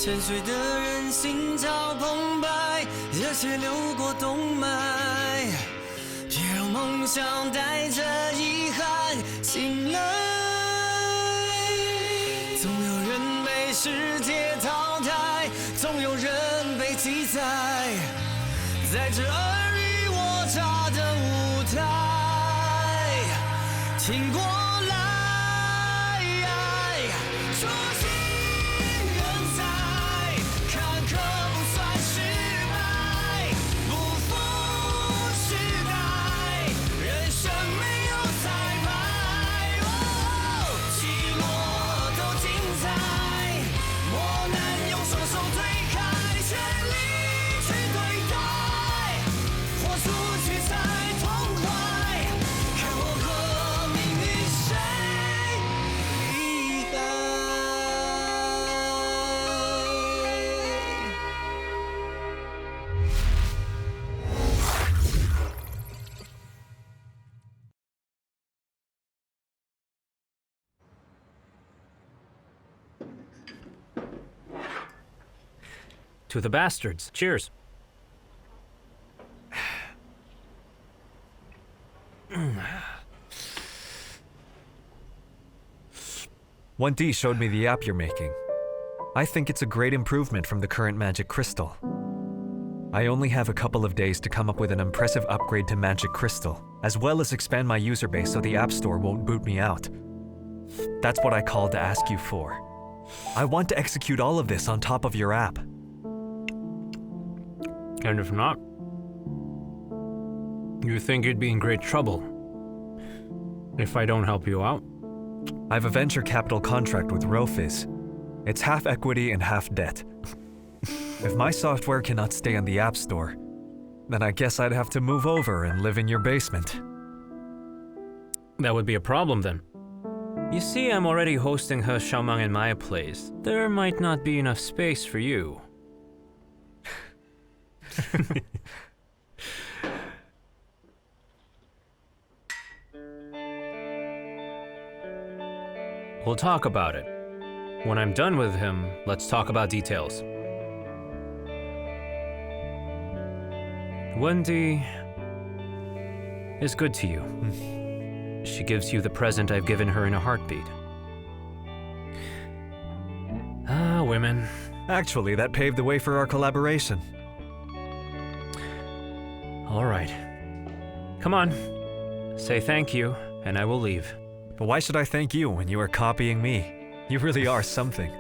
沉睡的人心潮澎湃，热血流过动脉，别让梦想带着遗憾醒来。总有人被世界淘汰，总有人被记载，在这尔虞我诈的舞台，挺过来。初心人才，坎坷不算失败，不负时代，人生没有彩排，起落都精彩，磨难用双手推开，全力去对待，豁出去才痛快，看我和命运谁厉害。To the bastards. Cheers. One D showed me the app you're making. I think it's a great improvement from the current Magic Crystal. I only have a couple of days to come up with an impressive upgrade to Magic Crystal, as well as expand my user base so the App Store won't boot me out. That's what I called to ask you for. I want to execute all of this on top of your app. And if not, you think you'd be in great trouble if I don't help you out? I've a venture capital contract with Rofiz. It's half equity and half debt. If my software cannot stay on the App Store, then I guess I'd have to move over and live in your basement. That would be a problem then. You see, I'm already hosting He Xiaomang in my place. There might not be enough space for you. We'll talk about it. When I'm done with him, let's talk about details. Wendy is good to you. She gives you the present I've given her in a heartbeat. Ah, women. Actually, that paved the way for our collaboration. All right. Come on. Say thank you, and I will leave. But why should I thank you when you are copying me? You really are something.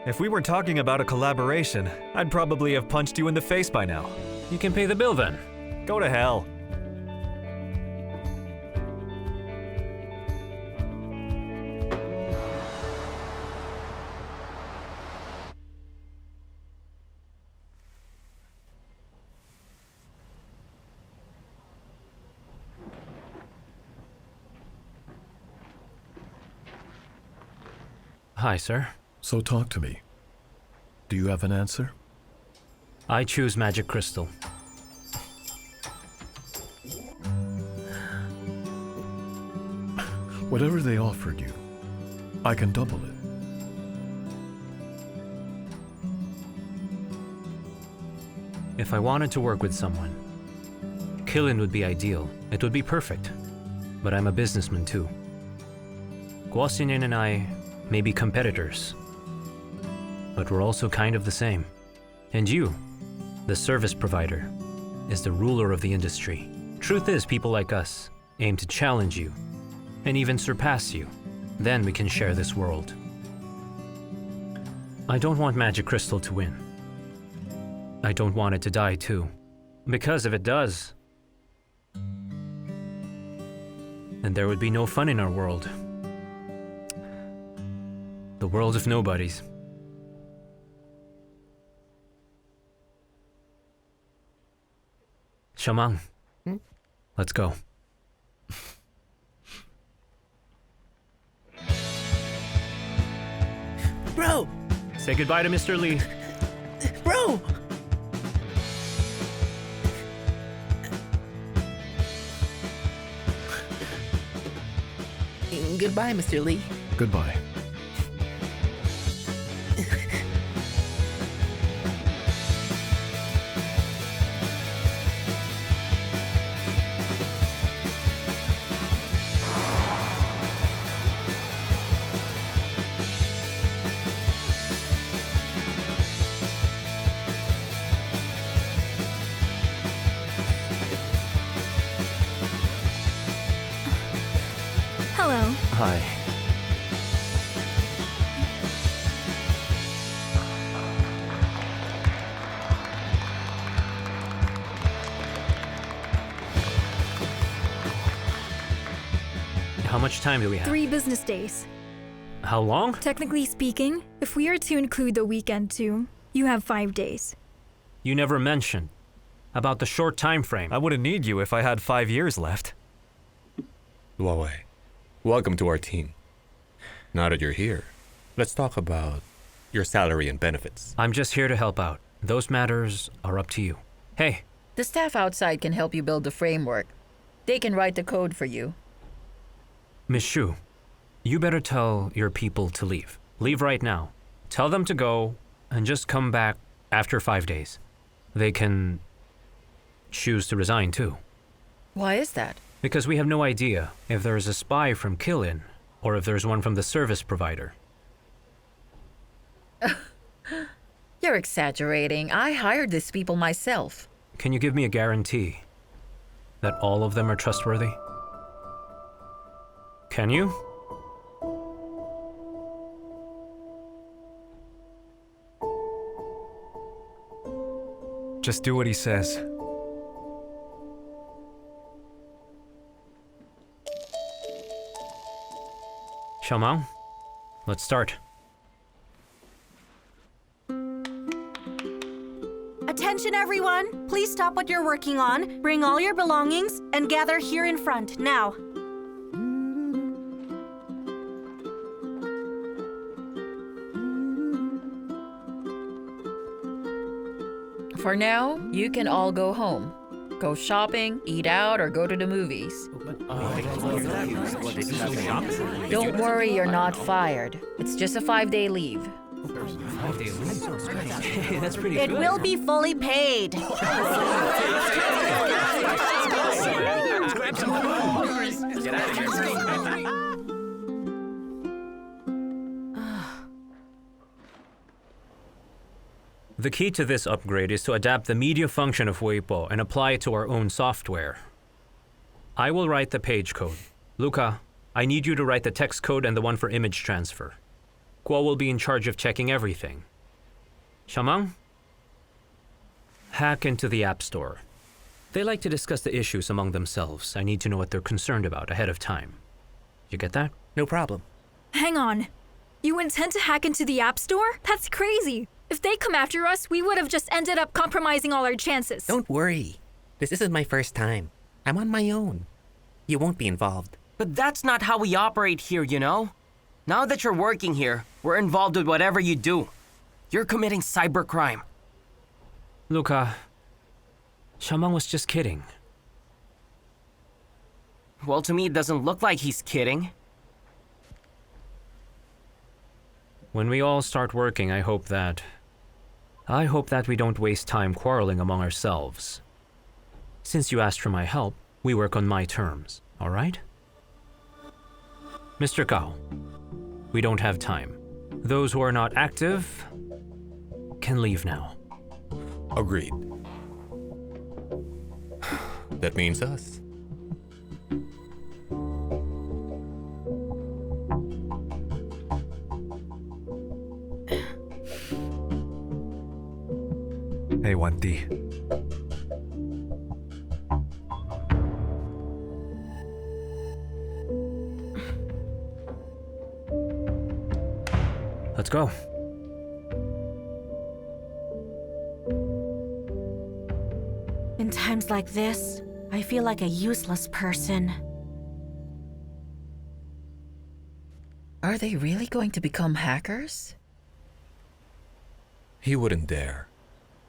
If we were talking about a collaboration, I'd probably have punched you in the face by now. You can pay the bill then. Go to hell. Hi, sir. So talk to me. Do you have an answer? I choose Magic Crystal. Whatever they offered you, I can double it. If I wanted to work with someone, Killian would be ideal. It would be perfect. But I'm a businessman too. Guo Xinnian and I may be competitors, but we're also kind of the same. And you, the service provider, is the ruler of the industry. Truth is, people like us aim to challenge you and even surpass you. Then we can share this world. I don't want Magic Crystal to win. I don't want it to die too. Because if it does, then there would be no fun in our world. The world of nobodies. Xiaomang, let's go. Bro! Say goodbye to Mr. Li. Bro! Goodbye, Mr. Li. Goodbye. Hi. How much time do we have? 3 business days. How long? Technically speaking, if we are to include the weekend too, you have 5 days. You never mentioned about the short time frame. I wouldn't need you if I had 5 years left. Huace, welcome to our team. Now that you're here, let's talk about your salary and benefits. I'm just here to help out. Those matters are up to you. Hey, The staff outside can help you build the framework. They can write the code for you. Miss Xu, you better tell your people to leave. Leave right now. Tell them to go and just come back after 5 days. They can choose to resign too. Why is that? Because we have no idea if there's a spy from Killin or if there's one from the service provider. You're exaggerating. I hired these people myself. Can you give me a guarantee that all of them are trustworthy? Can you? Just do what he says. Xiaomang, let's start. Attention everyone! Please stop what you're working on, bring all your belongings, and gather here in front, now. For now, you can all go home. Go shopping, eat out, or go to the movies. Don't worry, you're not fired. It's just a 5-day leave. That's pretty It will be fully paid. The key to this upgrade is to adapt the media function of Weibo and apply it to our own software. I will write the page code. Luca, I need you to write the text code and the one for image transfer. Guo will be in charge of checking everything. Xiaomang? Hack into the App Store. They like to discuss the issues among themselves. I need to know what they're concerned about ahead of time. You get that? No problem. Hang on. You intend to hack into the App Store? That's crazy. If they come after us, we would have just ended up compromising all our chances. Don't worry. This isn't my first time. I'm on my own. You won't be involved. But that's not how we operate here, you know? Now that you're working here, we're involved with whatever you do. You're committing cybercrime. Luca, Xiaomang was just kidding. Well, to me, it doesn't look like he's kidding. When we all start working, I hope that we don't waste time quarreling among ourselves. Since you asked for my help, we work on my terms, all right? Mr. Gao, we don't have time. Those who are not active can leave now. Agreed. That means us. Hey, Wanti. Let's go. In times like this, I feel like a useless person. Are they really going to become hackers? He wouldn't dare.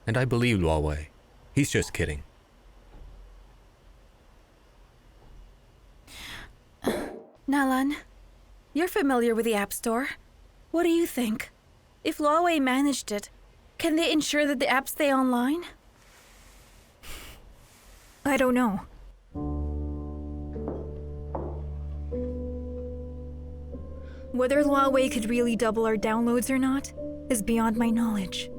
And I believe Huawei. He's just kidding. Na Lan, you're familiar with the App Store. What do you think? If Huawei managed it, can they ensure that the apps stay online? I don't know. Whether Huawei could really double our downloads or not is beyond my knowledge.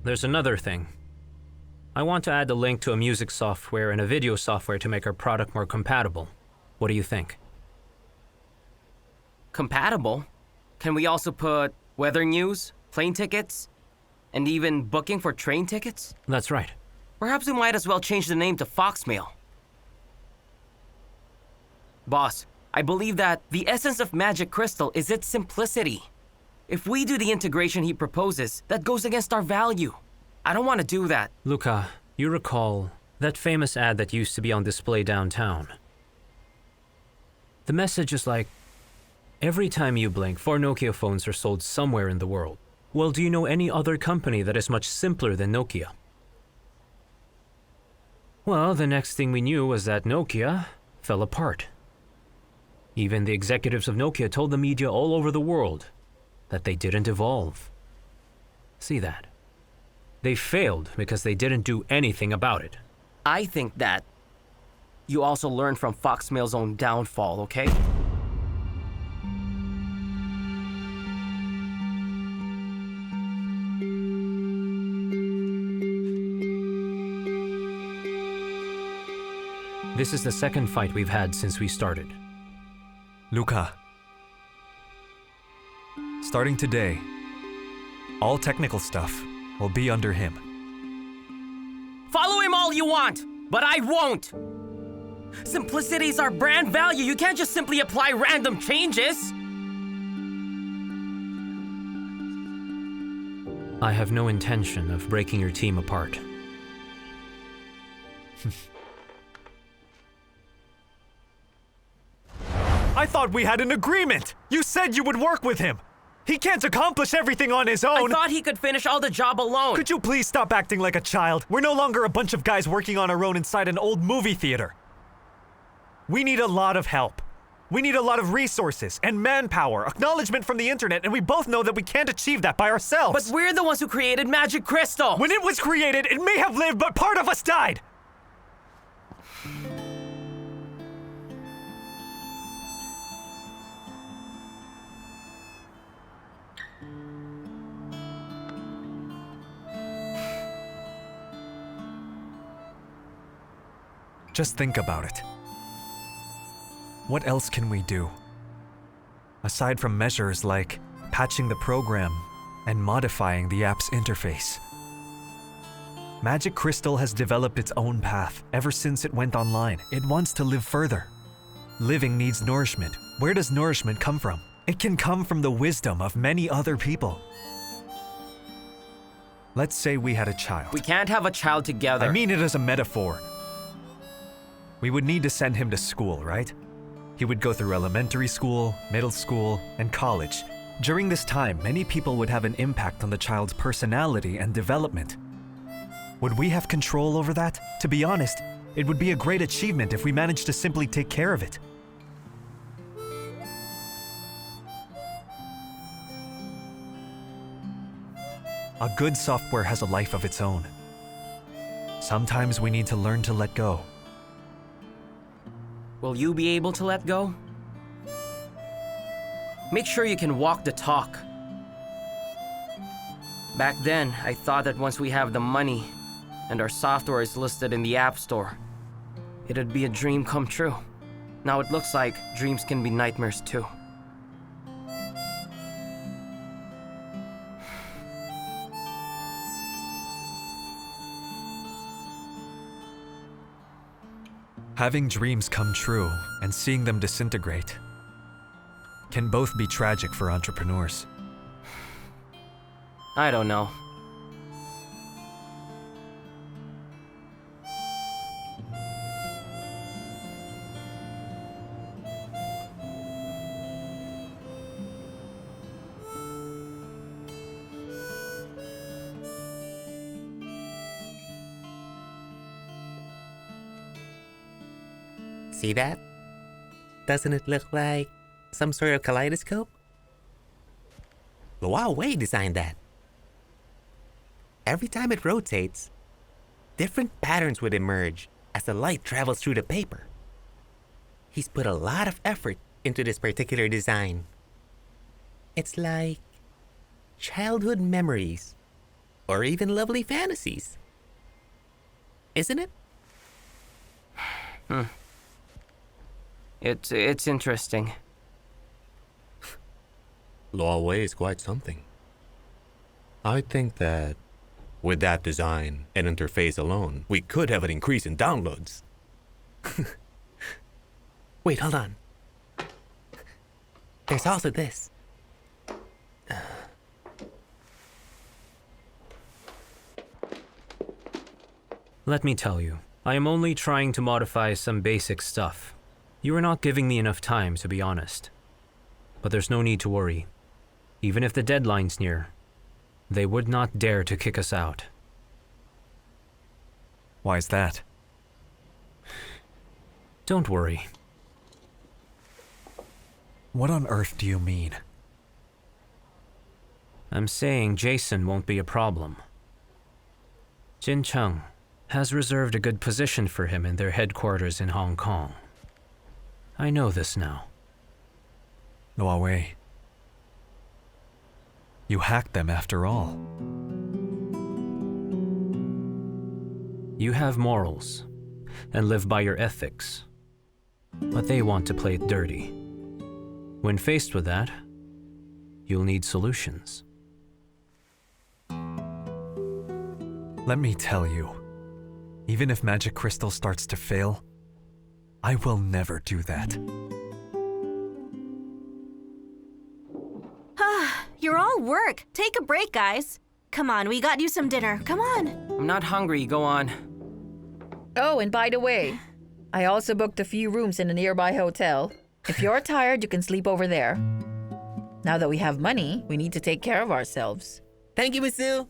There's another thing. I want to add a link to a music software and a video software to make our product more compatible. What do you think? Compatible? Can we also put weather news, plane tickets, and even booking for train tickets? That's right. Perhaps we might as well change the name to Foxmail. Boss, I believe that the essence of Magic Crystal is its simplicity. If we do the integration he proposes, that goes against our value. I don't want to do that. Luca, you recall that famous ad that used to be on display downtown? The message is like, every time you blink, 4 Nokia phones are sold somewhere in the world. Well, do you know any other company that is much simpler than Nokia? Well, the next thing we knew was that Nokia fell apart. Even the executives of Nokia told the media all over the world that they didn't evolve. See that? They failed because they didn't do anything about it. I think that you also learned from Foxmail's own downfall, okay? This is the second fight we've had since we started. Luca. Starting today, all technical stuff will be under him. Follow him all you want, but I won't! Simplicity is our brand value. You can't just simply apply random changes. I have no intention of breaking your team apart. I thought we had an agreement! You said you would work with him! He can't accomplish everything on his own! I thought he could finish all the job alone. Could you please stop acting like a child? We're no longer a bunch of guys working on our own inside an old movie theater. We need a lot of help. We need a lot of resources and manpower, acknowledgement from the internet, and we both know that we can't achieve that by ourselves. But we're the ones who created Magic Crystal! When it was created, it may have lived, but part of us died! Just think about it. What else can we do? Aside from measures like patching the program and modifying the app's interface. Magic Crystal has developed its own path ever since it went online. It wants to live further. Living needs nourishment. Where does nourishment come from? It can come from the wisdom of many other people. Let's say we had a child. We can't have a child together. I mean it as a metaphor. We would need to send him to school, right? He would go through elementary school, middle school, and college. During this time, many people would have an impact on the child's personality and development. Would we have control over that? To be honest, it would be a great achievement if we managed to simply take care of it. A good software has a life of its own. Sometimes we need to learn to let go. Will you be able to let go? Make sure you can walk the talk. Back then, I thought that once we have the money and our software is listed in the App Store, it'd be a dream come true. Now it looks like dreams can be nightmares too. Having dreams come true and seeing them disintegrate can both be tragic for entrepreneurs. I don't know. See that? Doesn't it look like some sort of kaleidoscope? Huawei designed that. Every time it rotates, different patterns would emerge as the light travels through the paper. He's put a lot of effort into this particular design. It's like childhood memories or even lovely fantasies. Isn't it? It's interesting. Huawei is quite something. I think that with that design and interface alone, we could have an increase in downloads. Wait, hold on. There's also this. Let me tell you, I am only trying to modify some basic stuff. You are not giving me enough time, to be honest. But there's no need to worry. Even if the deadline's near, they would not dare to kick us out. Why's that? Don't worry. What on earth do you mean? I'm saying Jason won't be a problem. Jin Cheng has reserved a good position for him in their headquarters in Hong Kong. I know this now. Huawei. You hacked them after all. You have morals and live by your ethics, but they want to play it dirty. When faced with that, you'll need solutions. Let me tell you, even if Magic Crystal starts to fail, I will never do that. You're all work. Take a break, guys. Come on, we got you some dinner. Come on. I'm not hungry, go on. Oh, and by the way, I also booked a few rooms in a nearby hotel. If you're tired, you can sleep over there. Now that we have money, we need to take care of ourselves. Thank you, Miss Sue.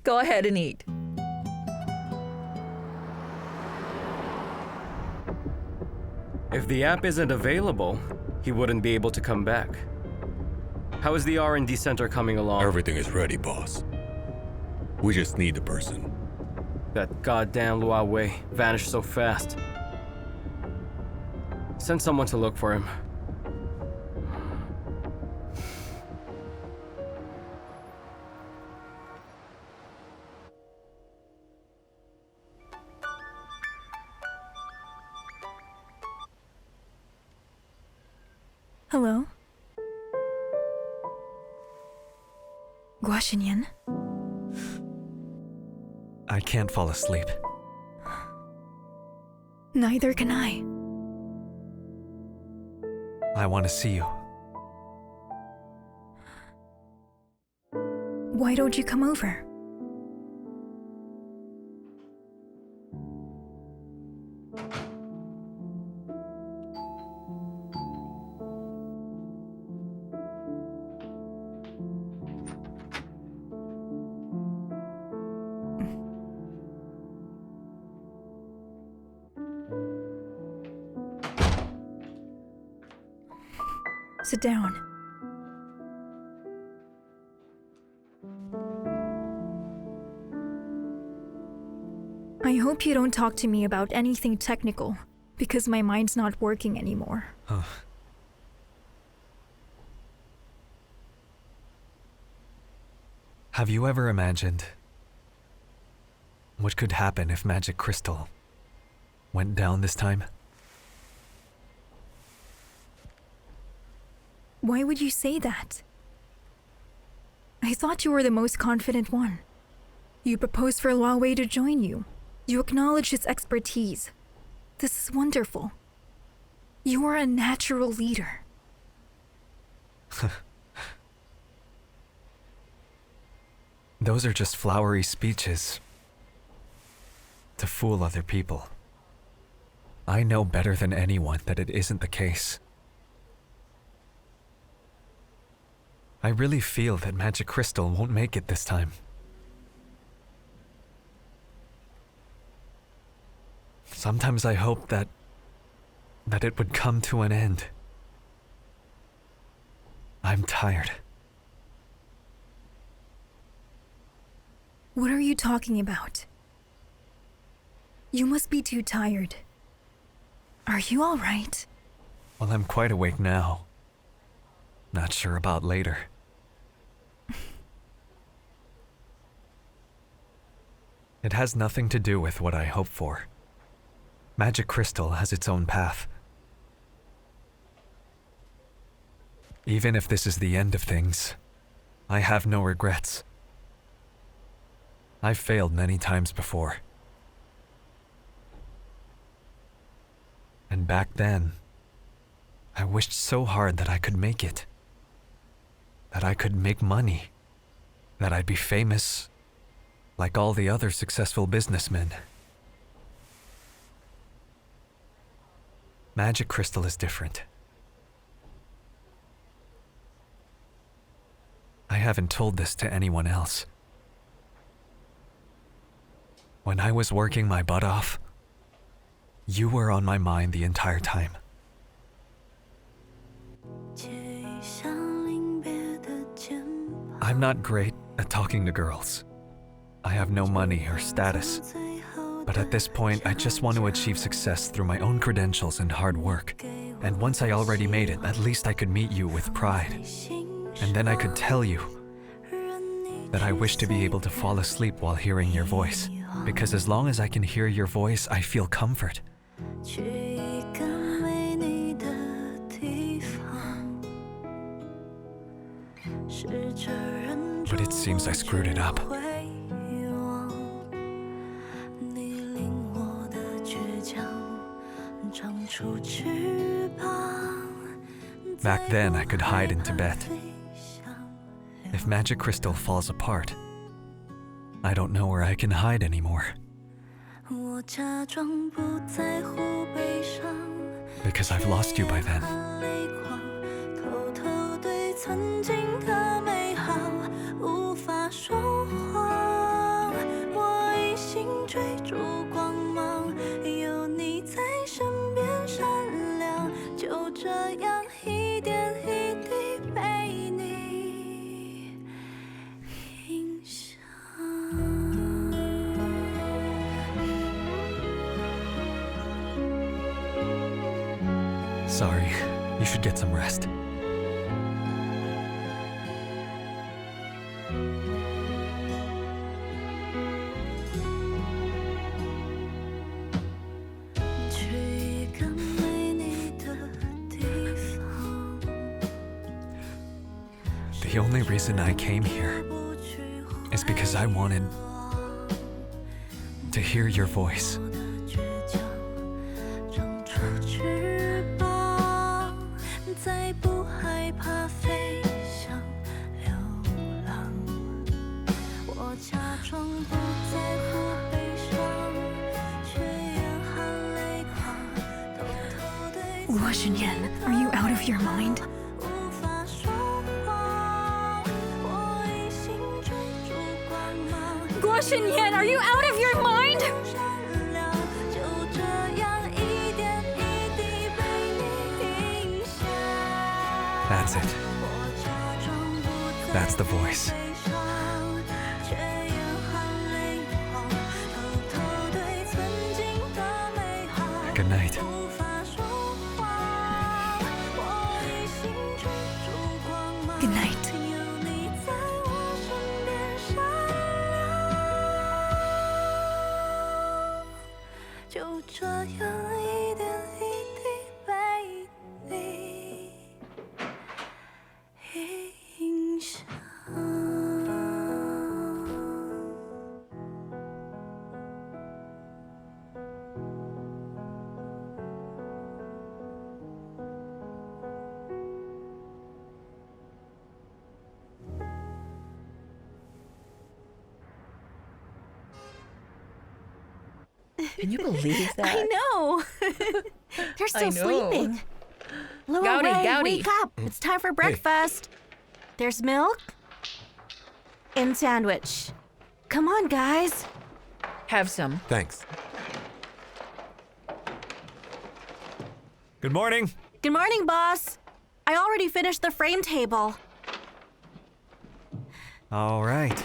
Go ahead and eat. If the app isn't available, he wouldn't be able to come back. How is the R&D center coming along? Everything is ready, boss. We just need the person. That goddamn Huawei vanished so fast. Send someone to look for him. Hello? Guo Xinnian? I can't fall asleep. Neither can I. I want to see you. Why don't you come over? Sit down. I hope you don't talk to me about anything technical, because my mind's not working anymore. Have you ever imagined what could happen if Magic Crystal went down this time? Why would you say that? I thought you were the most confident one. You proposed for Huawei to join you. You acknowledge his expertise. This is wonderful. You are a natural leader. Those are just flowery speeches to fool other people. I know better than anyone that it isn't the case. I really feel that Magic Crystal won't make it this time. Sometimes I hope that it would come to an end. I'm tired. What are you talking about? You must be too tired. Are you all right? Well, I'm quite awake now. Not sure about later. It has nothing to do with what I hope for. Magic Crystal has its own path. Even if this is the end of things, I have no regrets. I've failed many times before. And back then, I wished so hard that I could make it. That I could make money. That I'd be famous, like all the other successful businessmen. Magic Crystal is different. I haven't told this to anyone else. When I was working my butt off, you were on my mind the entire time. I'm not great at talking to girls. I have no money or status. But at this point, I just want to achieve success through my own credentials and hard work. And once I already made it, at least I could meet you with pride. And then I could tell you that I wish to be able to fall asleep while hearing your voice. Because as long as I can hear your voice, I feel comfort. But it seems I screwed it up. Back then, I could hide in Tibet. If Magic Crystal falls apart, I don't know where I can hide anymore. Because I've lost you by then. Sorry, you should get some rest. The only reason I came here is because I wanted to hear your voice. Guo Xinnian, are you out of your mind? Guo Xinnian, are you out of your mind? That's it. That's the voice. Good night. Good night. Can you believe that? I know. They're still sleeping. Gowdy, Gowdy. Wake up. It's time for breakfast. There's milk and sandwich. Come on, guys. Have some. Thanks. Good morning. Good morning, boss. I already finished the frame table. All right.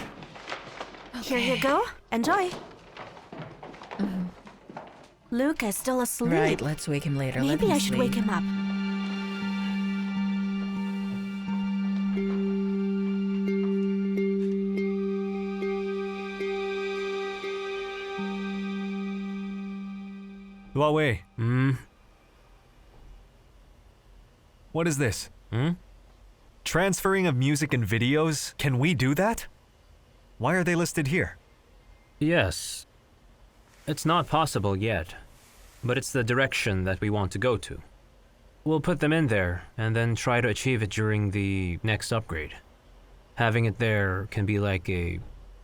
Here you go. Enjoy. Luke is still asleep. Right, let's wake him later. Let Maybe him I should wake sleep. him up. Huawei, Hmm? what is this? Hmm? Transferring of music and videos? Can we do that? Why are they listed here? Yes. It's not possible yet, but it's the direction that we want to go to. We'll put them in there and then try to achieve it during the next upgrade. Having it there can be like a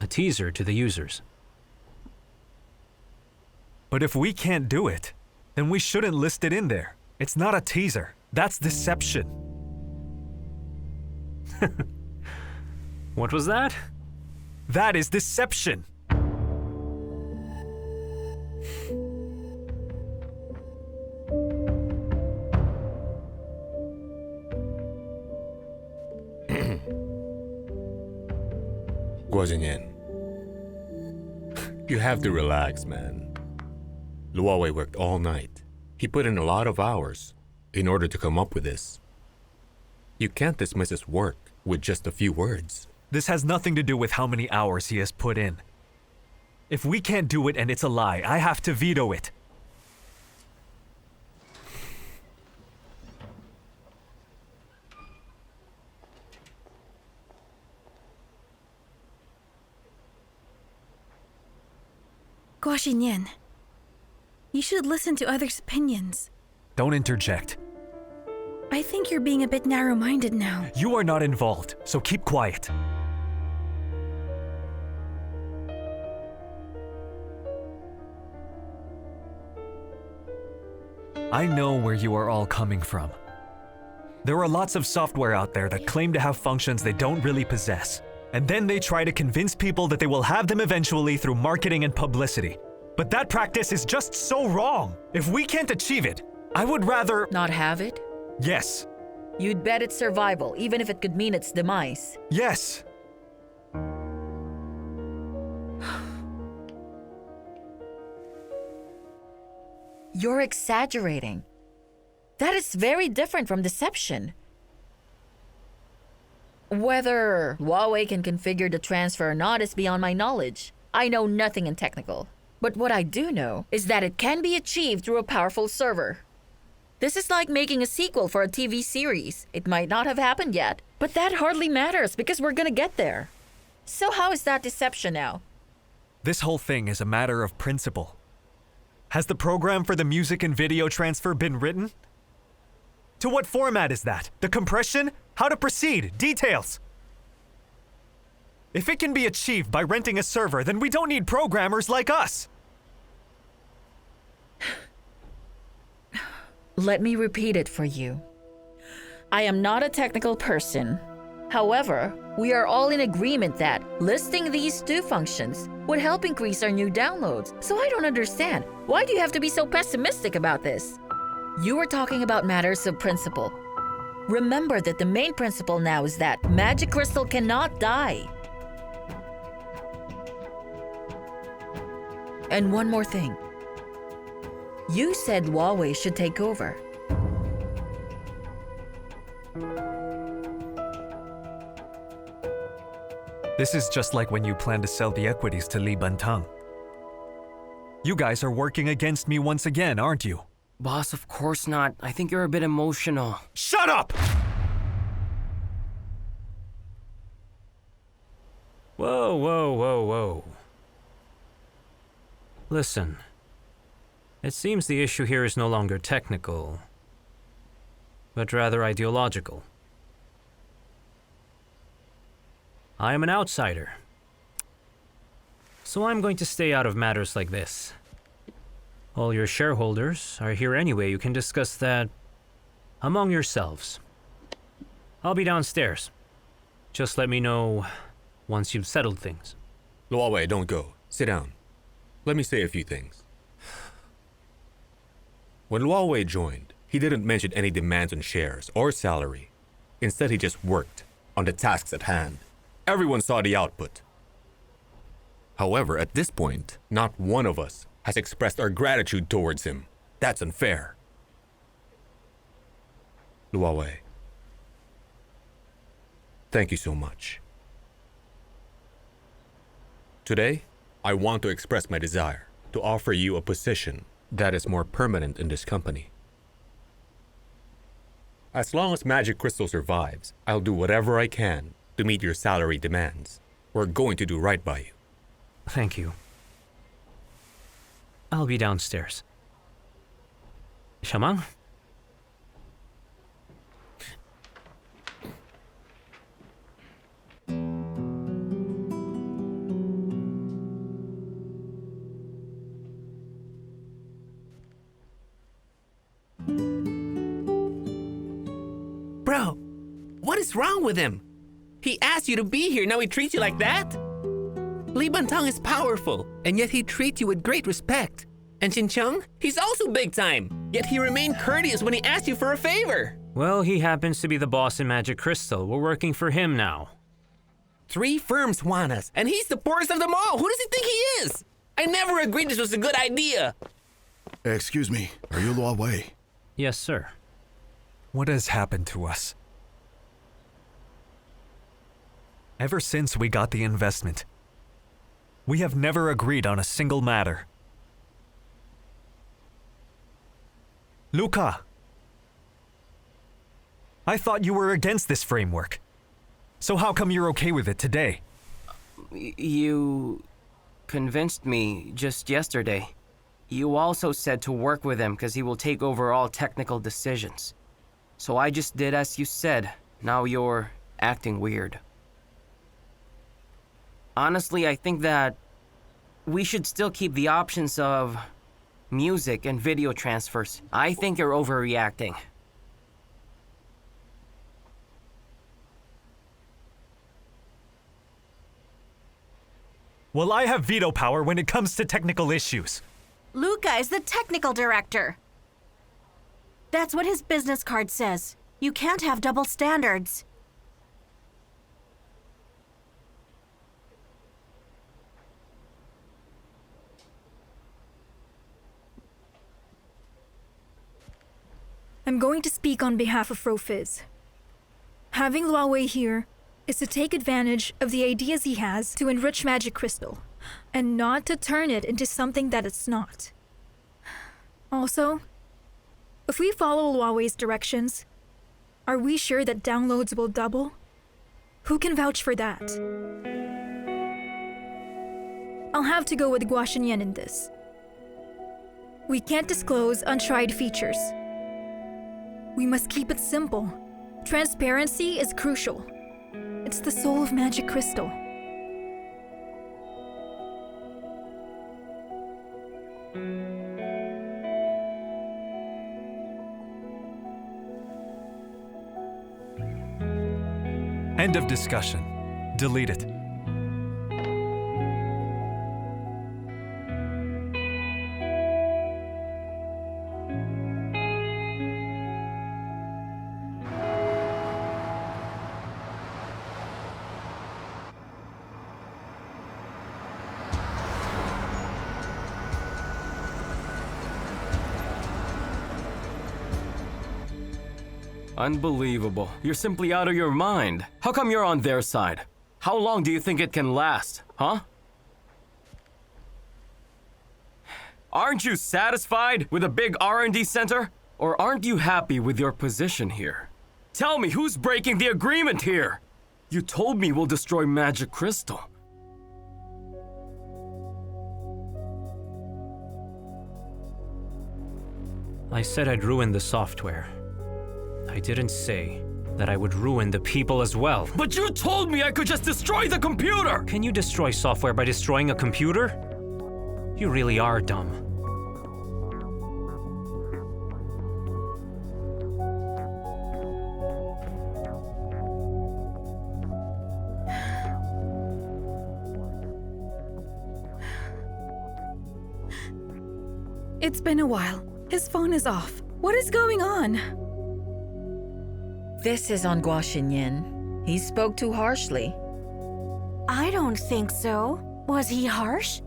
teaser to the users. But if we can't do it, then we shouldn't list it in there. It's not a teaser. That's deception. What was that? That is deception. Guo Xinnian. You have to relax, man. Huawei worked all night. He put in a lot of hours in order to come up with this. You can't dismiss his work with just a few words. This has nothing to do with how many hours he has put in. If we can't do it and it's a lie, I have to veto it. Guo Xinnian, you should listen to others' opinions. Don't interject. I think you're being a bit narrow-minded now. You are not involved, so keep quiet. I know where you are all coming from. There are lots of software out there that claim to have functions they don't really possess. And then they try to convince people that they will have them eventually through marketing and publicity. But that practice is just so wrong. If we can't achieve it, I would rather... Not have it? Yes. You'd bet it's survival, even if it could mean its demise. Yes. You're exaggerating. That is very different from deception. Whether Huawei can configure the transfer or not is beyond my knowledge. I know nothing in technical. But what I do know is that it can be achieved through a powerful server. This is like making a sequel for a TV series. It might not have happened yet, but that hardly matters because we're gonna get there. So how is that deception now? This whole thing is a matter of principle. Has the program for the music and video transfer been written? To what format is that? The compression? How to proceed? Details? If it can be achieved by renting a server, then we don't need programmers like us. Let me repeat it for you. I am not a technical person. However, we are all in agreement that listing these two functions would help increase our new downloads. So I don't understand. Why do you have to be so pessimistic about this? You were talking about matters of principle. Remember that the main principle now is that Magic Crystal cannot die. And one more thing. You said Huawei should take over. This is just like when you plan to sell the equities to Li Bentang. You guys are working against me once again, aren't you? Boss, of course not. I think you're a bit emotional. Shut up! Whoa, whoa, whoa, whoa. Listen. It seems the issue here is no longer technical, but rather ideological. I am an outsider, so I'm going to stay out of matters like this. All your shareholders are here anyway. You can discuss that among yourselves. I'll be downstairs. Just let me know once you've settled things. Huawei, don't go. Sit down. Let me say a few things. When Huawei joined, he didn't mention any demands on shares or salary. Instead, he just worked on the tasks at hand. Everyone saw the output. However, at this point, not one of us has expressed our gratitude towards him. That's unfair. Huawei, thank you so much. Today, I want to express my desire to offer you a position That is more permanent in this company. As long as Magic Crystal survives, I'll do whatever I can to meet your salary demands. We're going to do right by you. Thank you. I'll be downstairs. Shamang? Bro, what is wrong with him? He asked you to be here, now he treats you like that? Li Bantang is powerful, and yet he treats you with great respect. And Xincheng, he's also big time, yet he remained courteous when he asked you for a favor. Well, he happens to be the boss in Magic Crystal. We're working for him now. 3 firms want us, and he's the poorest of them all. Who does he think he is? I never agreed this was a good idea. Excuse me, are you Luo Wei? Yes, sir. What has happened to us? Ever since we got the investment, we have never agreed on a single matter. Luca! I thought you were against this framework. So how come you're okay with it today? You convinced me just yesterday. You also said to work with him because he will take over all technical decisions. So I just did as you said. Now you're acting weird. Honestly, I think that we should still keep the options of music and video transfers. I think you're overreacting. Well, I have veto power when it comes to technical issues. Luca is the technical director. That's what his business card says. You can't have double standards. I'm going to speak on behalf of Rofiz. Having Luo Wei here is to take advantage of the ideas he has to enrich Magic Crystal, and not to turn it into something that it's not. Also, if we follow Luo Wei's directions, are we sure that downloads will double? Who can vouch for that? I'll have to go with Guo Xinnian in this. We can't disclose untried features. We must keep it simple. Transparency is crucial. It's the soul of Magic Crystal. End of discussion. Delete it. Unbelievable. You're simply out of your mind. How come you're on their side? How long do you think it can last, huh? Aren't you satisfied with a big R&D center? Or aren't you happy with your position here? Tell me, who's breaking the agreement here? You told me we'll destroy Magic Crystal. I said I'd ruin the software. I didn't say that I would ruin the people as well. But you told me I could just destroy the computer! Can you destroy software by destroying a computer? You really are dumb. It's been a while. His phone is off. What is going on? This is on Guo Xinnian. He spoke too harshly. I don't think so. Was he harsh?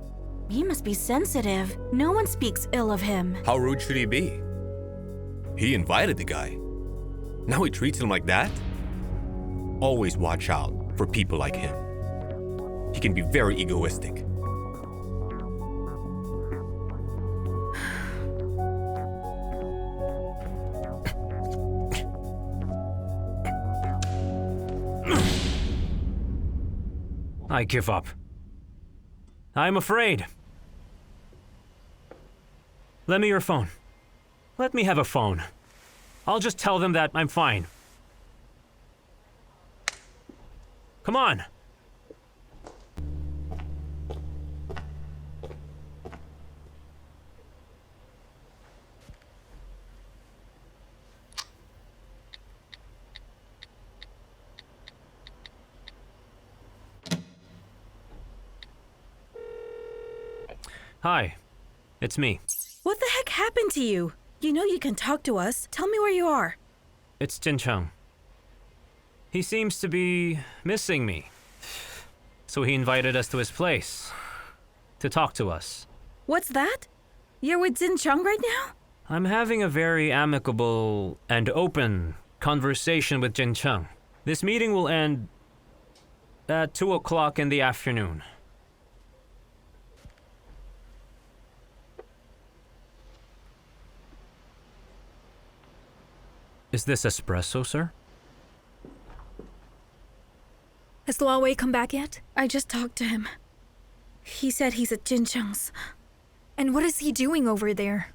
He must be sensitive. No one speaks ill of him. How rude should he be? He invited the guy. Now he treats him like that? Always watch out for people like him. He can be very egoistic. I give up. I'm afraid. Lend me your phone. Let me have a phone. I'll just tell them that I'm fine. Come on. Hi, it's me. What the heck happened to you? You know you can talk to us. Tell me where you are. It's Xinnian. He seems to be missing me. So he invited us to his place to talk to us. What's that? You're with Xinnian right now? I'm having a very amicable and open conversation with Xinnian. This meeting will end at 2 o'clock in the afternoon. Is this espresso, sir? Has Huawei come back yet? I just talked to him. He said he's at Xinnian's. And what is he doing over there?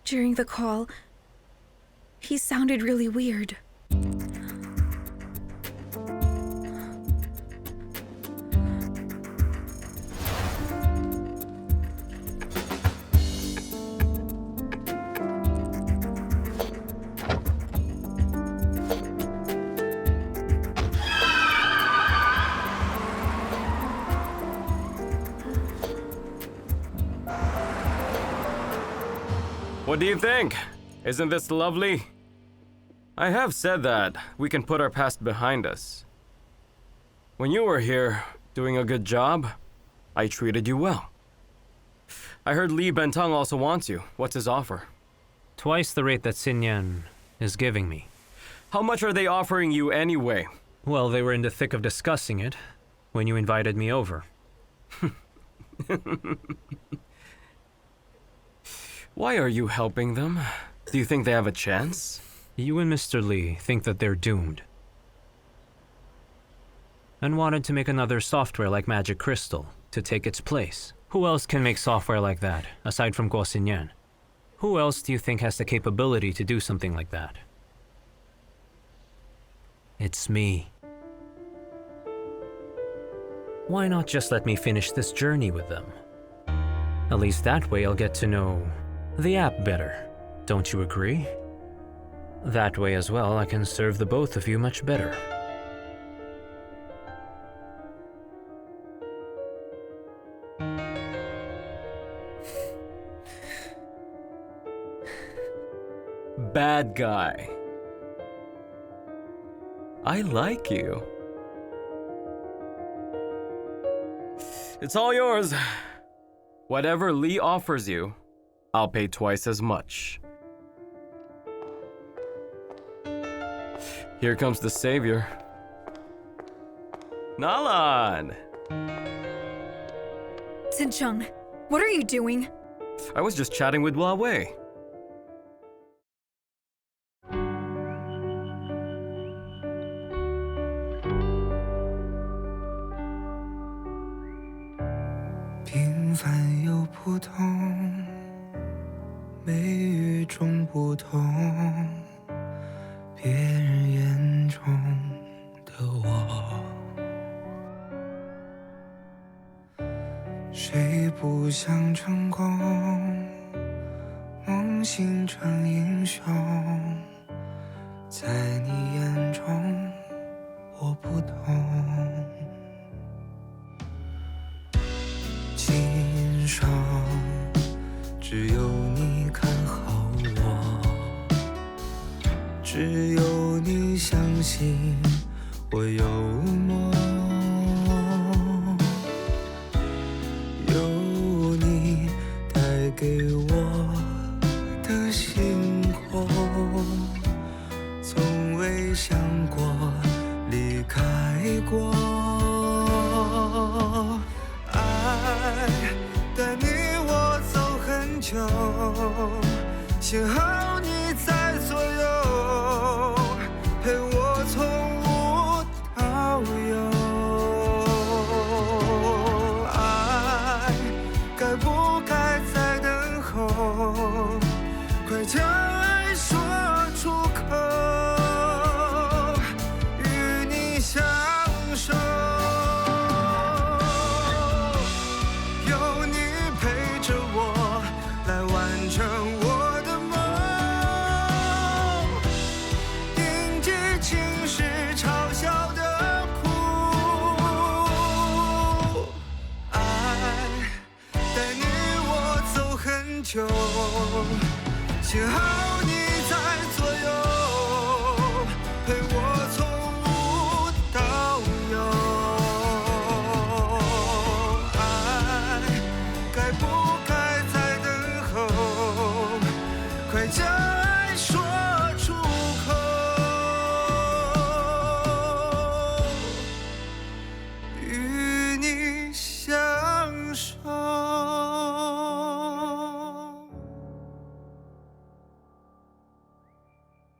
During the call, he sounded really weird. What do you think? Isn't this lovely? I have said that we can put our past behind us. When you were here, doing a good job, I treated you well. I heard Li Bentang also wants you. What's his offer? Twice the rate that Xinnian is giving me. How much are they offering you anyway? Well, they were in the thick of discussing it when you invited me over. Why are you helping them? Do you think they have a chance? You and Mr. Li think that they're doomed. And wanted to make another software like Magic Crystal to take its place. Who else can make software like that, aside from Guo Xinnian? Who else do you think has the capability to do something like that? It's me. Why not just let me finish this journey with them? At least that way I'll get to know the app better. Don't you agree? That way as well, I can serve the both of you much better. Bad guy. I like you. It's all yours. Whatever Li offers you, I'll pay twice as much. Here comes the savior. Na Lan! Xinnian, what are you doing? I was just chatting with Yiwei. 求，邂逅。